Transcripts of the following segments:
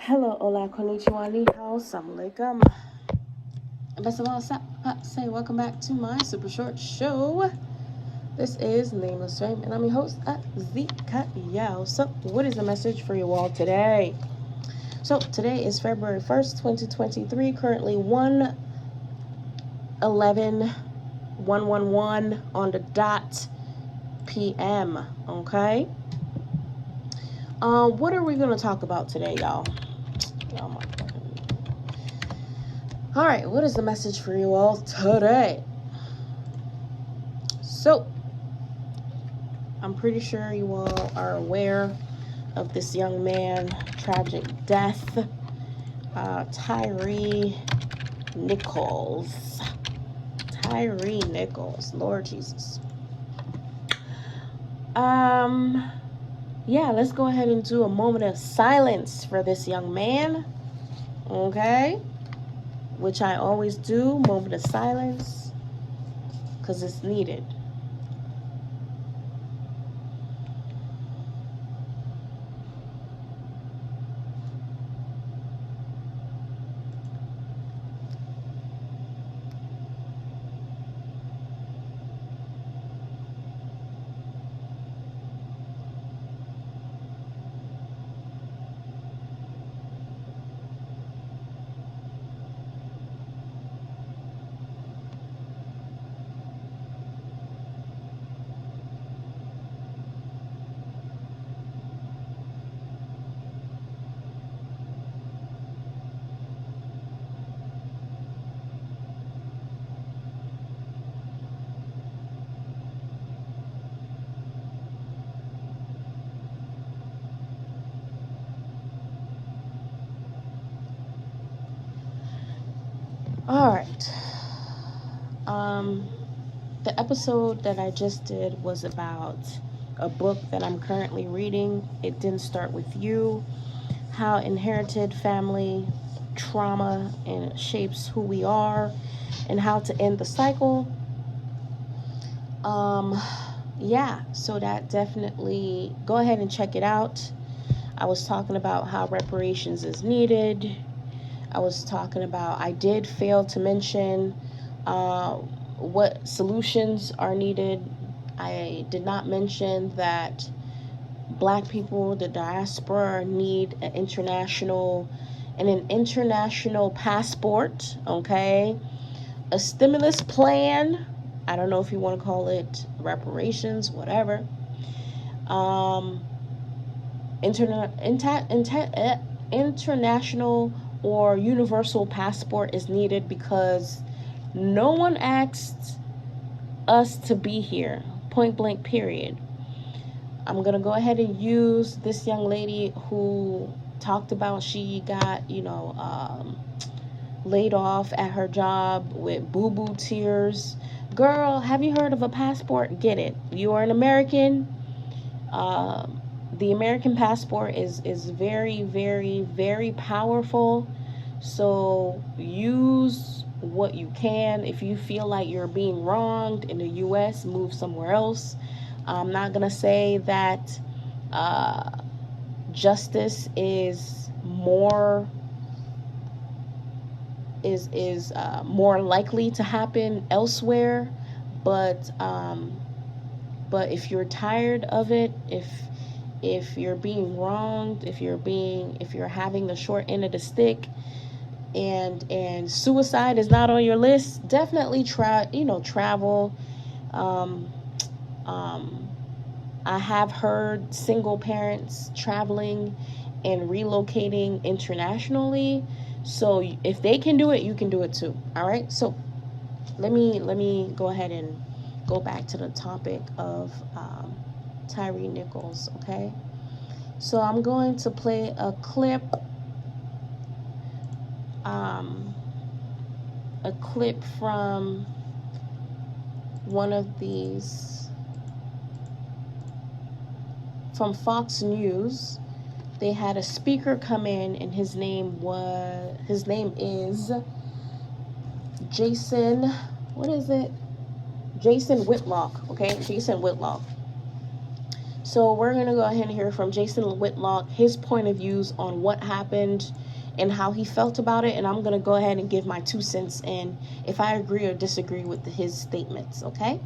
Hello, hola, konnichiwa, ni hao, assalamualaikum. Best of all, say welcome back to my super short show. This is Nameless Fame, and I'm your host, Zika Yao. So, what is the message for you all today? So, today is February 1st, 2023, currently 1:11 on the dot p.m., okay? What are we going to talk about today, y'all? Oh my God. All right, what is the message for you all today? So, I'm pretty sure you all are aware of this young man, tragic death, Tyre Nichols. Tyre Nichols, Lord Jesus. Yeah, let's go ahead and do a moment of silence for this young man, okay? Which I always do, moment of silence, because it's needed. All right. The episode that I just did was about a book that I'm currently reading. It Didn't Start With You, how inherited family trauma and shapes who we are and how to end the cycle. Yeah, so that definitely, go ahead and check it out. I was talking about how reparations is needed. I was talking about, I did fail to mention what solutions are needed. I did not mention that Black people, the diaspora, need an international passport, okay? A stimulus plan. I don't know if you want to call it reparations, whatever. International or universal passport is needed because no one asked us to be here, point blank, period. I'm going to go ahead and use this young lady who talked about she got, laid off at her job with boo-boo tears. Girl, have you heard of a passport? Get it. You are an American. The American passport is very, very, very powerful. So use what you can. If you feel like you're being wronged in the U.S., move somewhere else. I'm not going to say that justice is more more likely to happen elsewhere, but if you're tired of it, if you're being wronged, if you're having the short end of the stick, and suicide is not on your list, definitely travel. I have heard single parents traveling and relocating internationally. So if they can do it, you can do it too. All right. So let me go ahead and go back to the topic of Tyre Nichols. Okay. So I'm going to play a clip. A clip from one of these, from Fox News. They had a speaker come in, and his name is Jason. What is it? Jason Whitlock. Okay, Jason Whitlock. So we're going to go ahead and hear from Jason Whitlock, his point of views on what happened and how he felt about it. And I'm going to go ahead and give my 2 cents and if I agree or disagree with his statements, okay?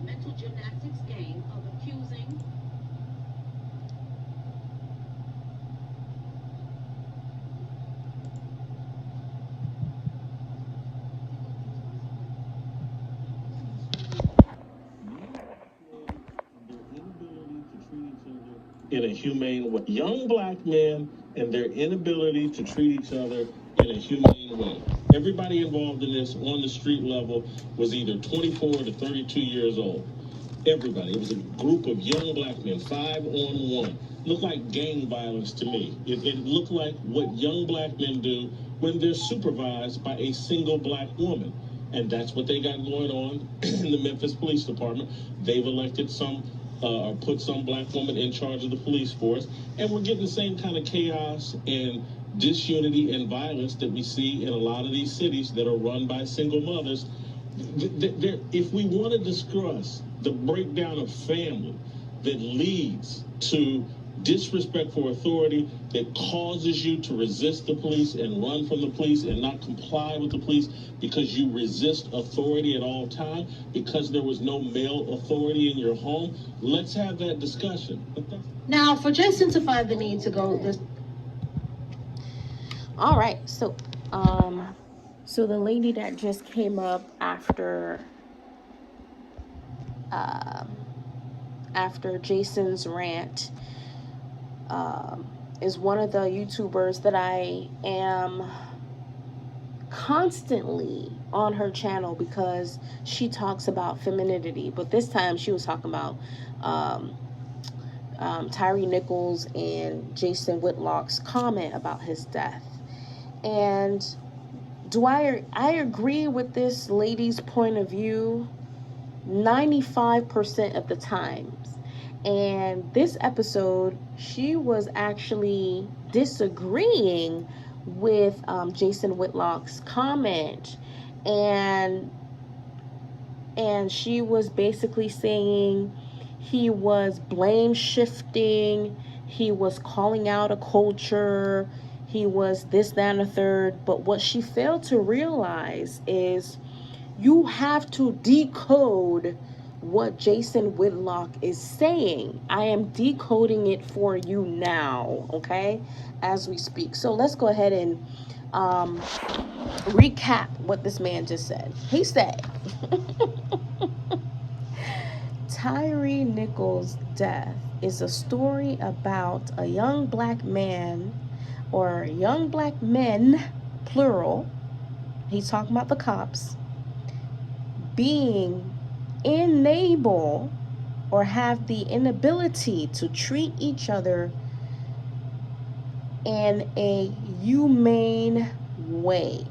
Mental gymnastics game of accusing in a humane way. Young black men and their inability to treat each other in a humane way. Everybody involved in this on the street level was either 24 to 32 years old. Everybody. It was a group of young black men, 5-on-1. Looked like gang violence to me. It looked like what young black men do when they're supervised by a single black woman. And that's what they got going on in the Memphis Police Department. They've elected some or put some black woman in charge of the police force. And we're getting the same kind of chaos and disunity and violence that we see in a lot of these cities that are run by single mothers. If we want to discuss the breakdown of family that leads to disrespect for authority, that causes you to resist the police and run from the police and not comply with the police because you resist authority at all times, because there was no male authority in your home, let's have that discussion. now for Jason to find the need to go this. All right, so the lady that just came up after Jason's rant is one of the YouTubers that I am constantly on her channel because she talks about femininity, but this time she was talking about Tyre Nichols and Jason Whitlock's comment about his death. And I agree with this lady's point of view 95% of the times. And this episode, she was actually disagreeing with Jason Whitlock's comment, and she was basically saying he was blame shifting, he was calling out a culture, he was this, that, and the third. But what she failed to realize is you have to decode what Jason Whitlock is saying. I am decoding it for you now, okay, as we speak. So let's go ahead and recap what this man just said. He said, Tyre Nichols' death is a story about a young black man, or young black men, plural. He's talking about the cops, being unable or have the inability to treat each other in a humane way.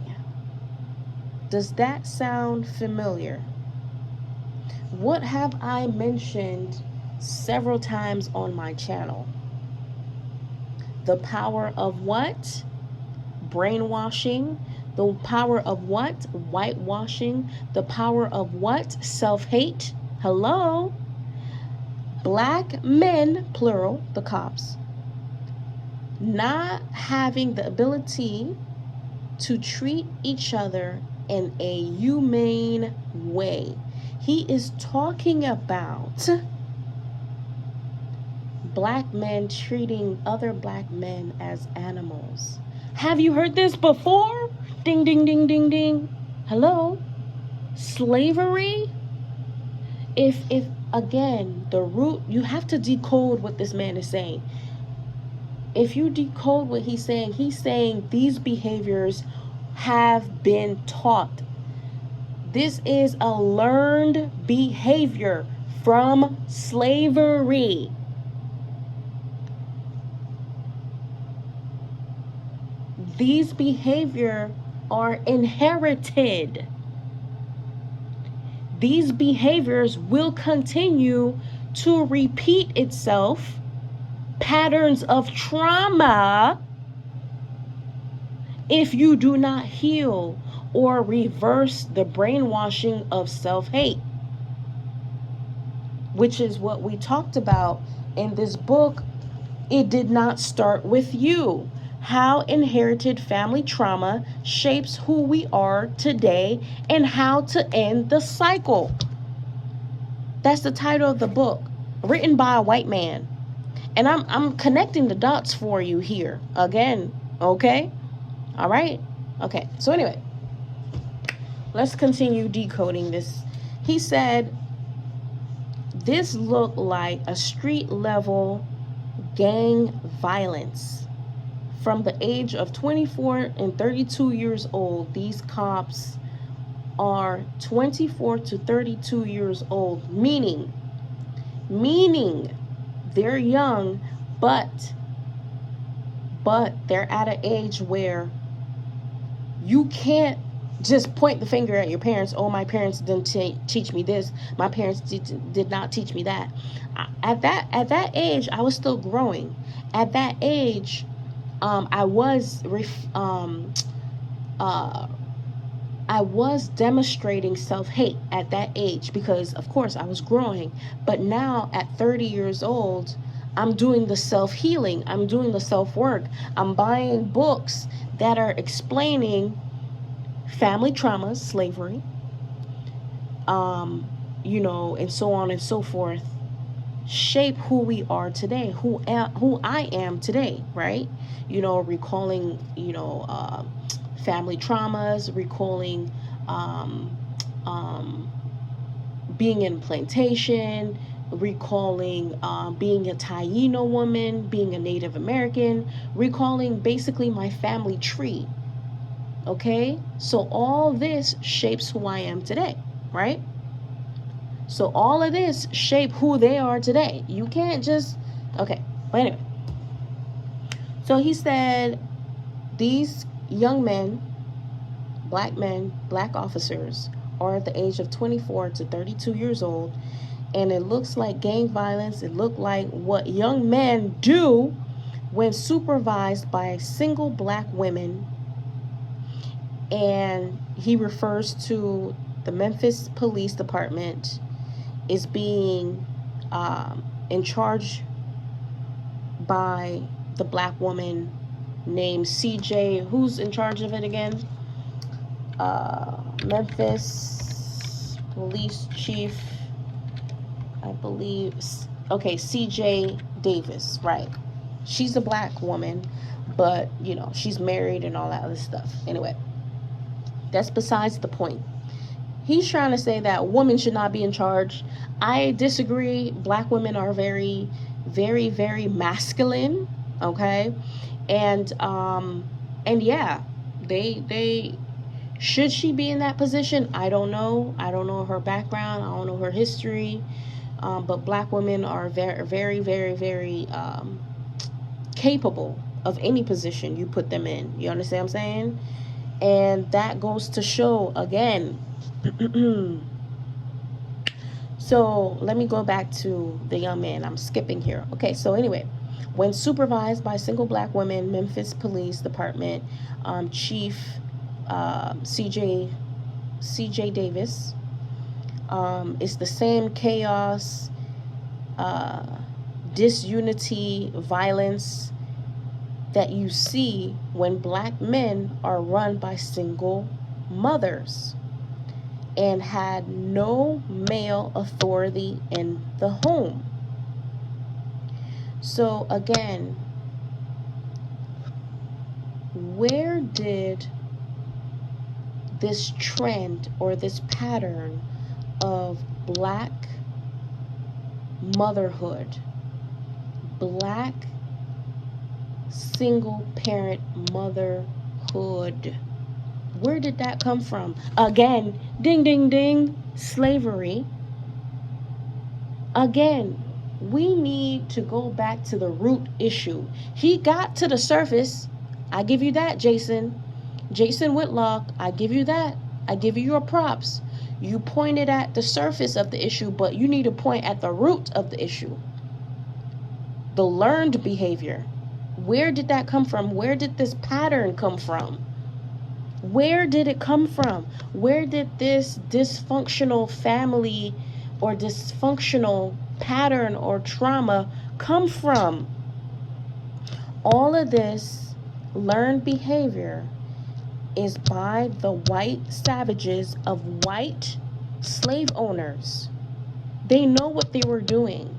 Does that sound familiar? What have I mentioned several times on my channel? The power of what? Brainwashing. The power of what? Whitewashing. The power of what? Self-hate. Hello? Black men, plural, the cops, not having the ability to treat each other in a humane way. He is talking about black men treating other black men as animals. Have you heard this before? Ding, ding, ding, ding, ding. Hello? Slavery? If again, the root, you have to decode what this man is saying. If you decode what he's saying these behaviors have been taught. This is a learned behavior from slavery. These behaviors are inherited. These behaviors will continue to repeat itself. Patterns of trauma, if you do not heal or reverse the brainwashing of self-hate. which is what we talked about in this book. It did not start with you. How inherited family trauma shapes who we are today and how to end the cycle. That's the title of the book, written by a white man. And I'm connecting the dots for you here again, okay? All right? Okay. So anyway, let's continue decoding this. He said this looked like a street level gang violence. From the age of 24 and 32 years old, these cops are 24 to 32 years old, meaning they're young, but they're at an age where you can't just point the finger at your parents. Oh, my parents didn't teach me this. My parents did not teach me that. At that age, I was still growing. At that age, I was demonstrating self-hate at that age because, of course, I was growing. But now, at 30 years old, I'm doing the self-healing. I'm doing the self-work. I'm buying books that are explaining family traumas, slavery, and so on and so forth, shape who we are today, who I am today, right? Recalling, family traumas, recalling being in plantation, recalling being a Taino woman, being a Native American, recalling basically my family tree. Okay, so all this shapes who I am today, right? So all of this shape who they are today. You can't just, okay, but anyway. So he said these young men, black officers, are at the age of 24 to 32 years old, and it looks like gang violence. It looked like what young men do when supervised by single black women. And he refers to the Memphis Police Department is being in charge by the black woman named CJ. Who's in charge of it again? Memphis Police Chief, I believe. Okay, CJ Davis, right? She's a black woman, but she's married and all that other stuff. Anyway, that's besides the point. He's trying to say that women should not be in charge. I disagree. Black women are very, very, very masculine. Okay, and yeah, they should she be in that position? I don't know. I don't know her background. I don't know her history. But black women are very, very, very, very capable of any position you put them in. You understand what I'm saying? And that goes to show again. So let me go back to the young man. I'm skipping here. Okay, so anyway, when supervised by single black women, Memphis Police Department Chief CJ Davis, it's the same chaos, disunity, violence that you see when black men are run by single mothers and had no male authority in the home. So again, where did this trend or this pattern of black motherhood, black single parent motherhood, where did that come from? Again, ding, ding, ding, slavery. Again, we need to go back to the root issue. He got to the surface. I give you that, Jason Whitlock. I give you that. I give you your props. You pointed at the surface of the issue, but you need to point at the root of the issue. The learned behavior. Where did that come from? Where did this pattern come from? Where did it come from? Where did this dysfunctional family or dysfunctional pattern or trauma come from? All of this learned behavior is by the white savages of white slave owners. They know what they were doing.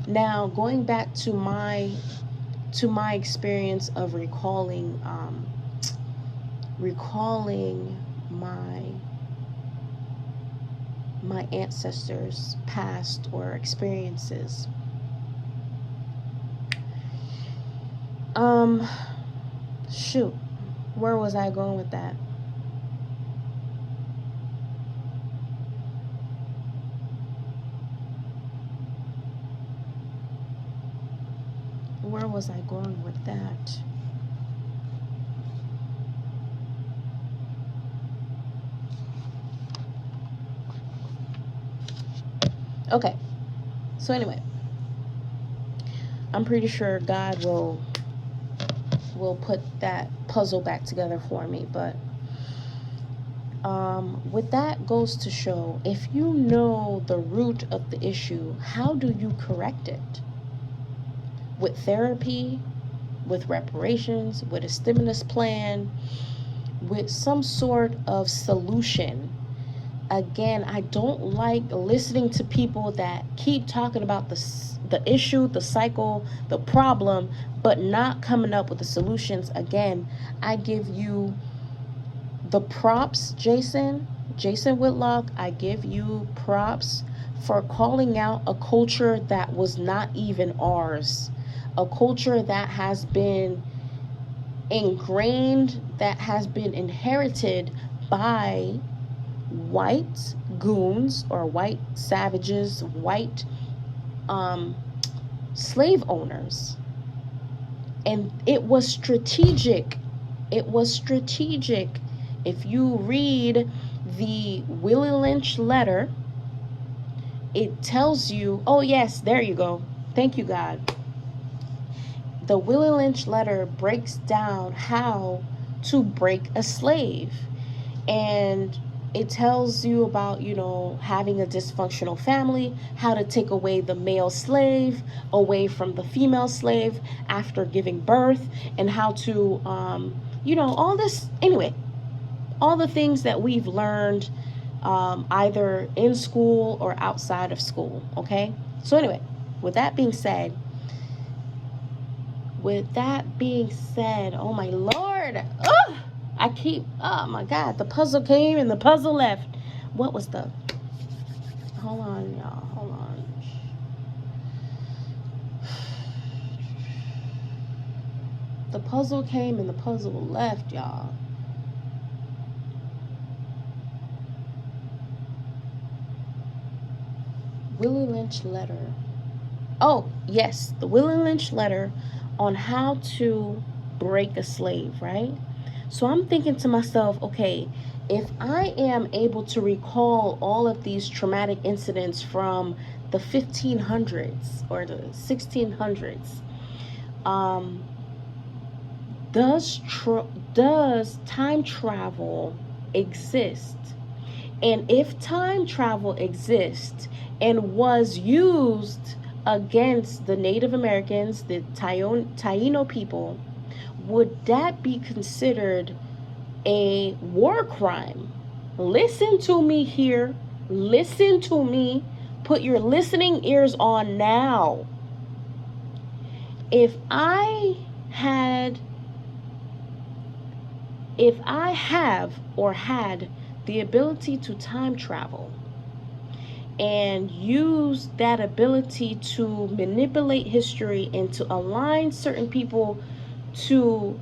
Now, going back to my experience of recalling my ancestors' past or experiences. Shoot, where was I going with that? Where was I going with that? Okay, so anyway, I'm pretty sure God will put that puzzle back together for me, but with that goes to show, if you know the root of the issue, how do you correct it? With therapy, with reparations, with a stimulus plan, with some sort of solution. Again, I don't like listening to people that keep talking about the issue, the cycle, the problem, but not coming up with the solutions. Again, I give you the props, Jason Whitlock. I give you props for calling out a culture that was not even ours, a culture that has been ingrained, that has been inherited by white goons or white savages, white slave owners. And it was strategic. If you read the Willie Lynch letter, it tells you, oh yes, there you go. Thank you, God. The Willie Lynch letter breaks down how to break a slave. And it tells you about, having a dysfunctional family, how to take away the male slave away from the female slave after giving birth, and how to, all this, anyway, all the things that we've learned either in school or outside of school, okay? So anyway, with that being said, oh my Lord, oh my God, the puzzle came and the puzzle left. What was hold on, y'all, hold on. The puzzle came and the puzzle left, y'all. Willie Lynch letter. Oh, yes, the Willie Lynch letter on how to break a slave, right? So I'm thinking to myself, okay, if I am able to recall all of these traumatic incidents from the 1500s or the 1600s, does time travel exist? And if time travel exists and was used against the Native Americans, the Taino people, would that be considered a war crime? Listen to me here. Listen to me. Put your listening ears on now. If I have or had the ability to time travel and use that ability to manipulate history and to align certain people to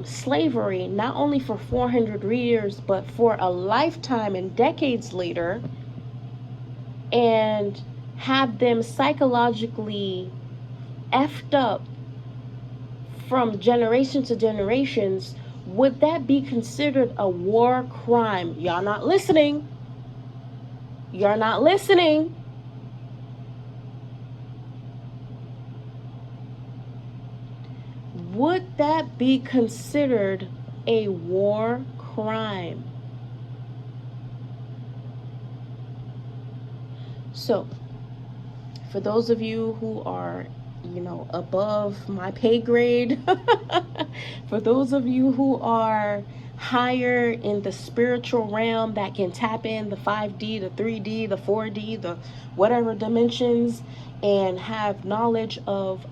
slavery, not only for 400 years, but for a lifetime and decades later, and have them psychologically effed up from generation to generations, would that be considered a war crime? Y'all not listening. You're not listening. Would that be considered a war crime? So, For those of you who are, above my pay grade, for those of you who are higher in the spiritual realm that can tap in the 5D, the 3D, the 4D, the whatever dimensions, and have knowledge of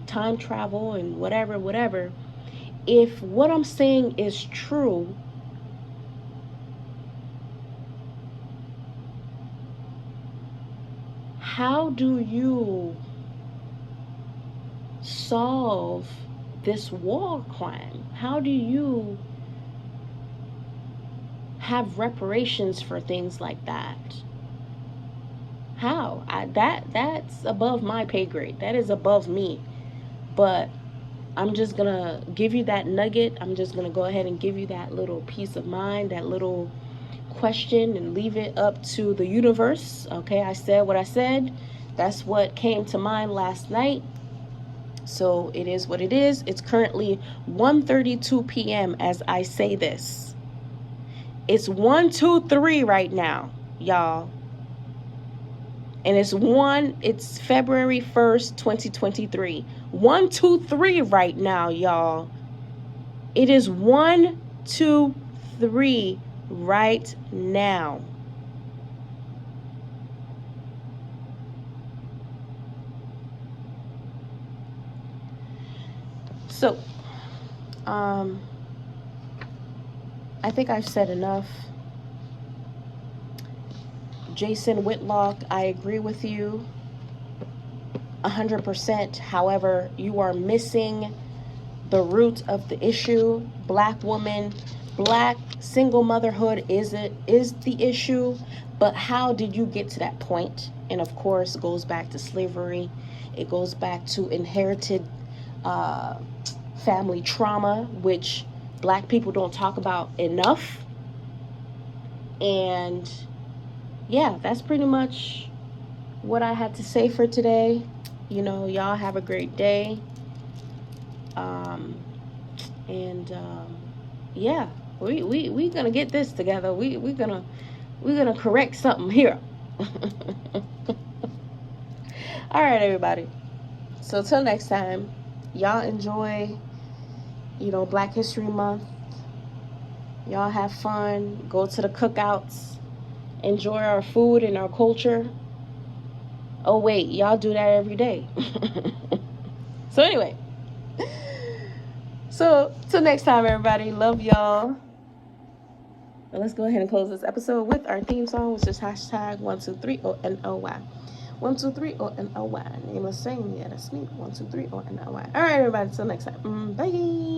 time travel and whatever, if what I'm saying is true, how do you solve this war crime? How do you have reparations for things like that? How? That's above my pay grade. That is above me. But I'm just gonna give you that nugget. I'm just gonna go ahead and give you that little peace of mind, that little question, and leave it up to the universe. Okay, I said what I said. That's what came to mind last night. So it is what it is. It's currently 1:32 p.m. as I say this. It's 1:23 right now, y'all. And it's February 1st, 2023. 1:23 right now, y'all. It is 1:23 right now. So, I think I've said enough. Jason Whitlock, I agree with you 100%. However, you are missing the root of the issue. Black woman, black single motherhood is the issue, but how did you get to that point? And of course, it goes back to slavery. It goes back to inherited family trauma, which black people don't talk about enough. And yeah, that's pretty much what I had to say for today. Y'all have a great day. Yeah, we gonna get this together. We're gonna correct something here. All right, everybody. So till next time, y'all enjoy, Black History Month. Y'all have fun. Go to the cookouts. Enjoy our food and our culture. Oh wait, y'all do that every day. So anyway. So till next time, everybody. Love y'all. Now let's go ahead and close this episode with our theme song, which is #123ONOY. 123ONOY. Nameless saying, yeah, that's me. 123ONOY. All right, everybody. Till next time. Bye.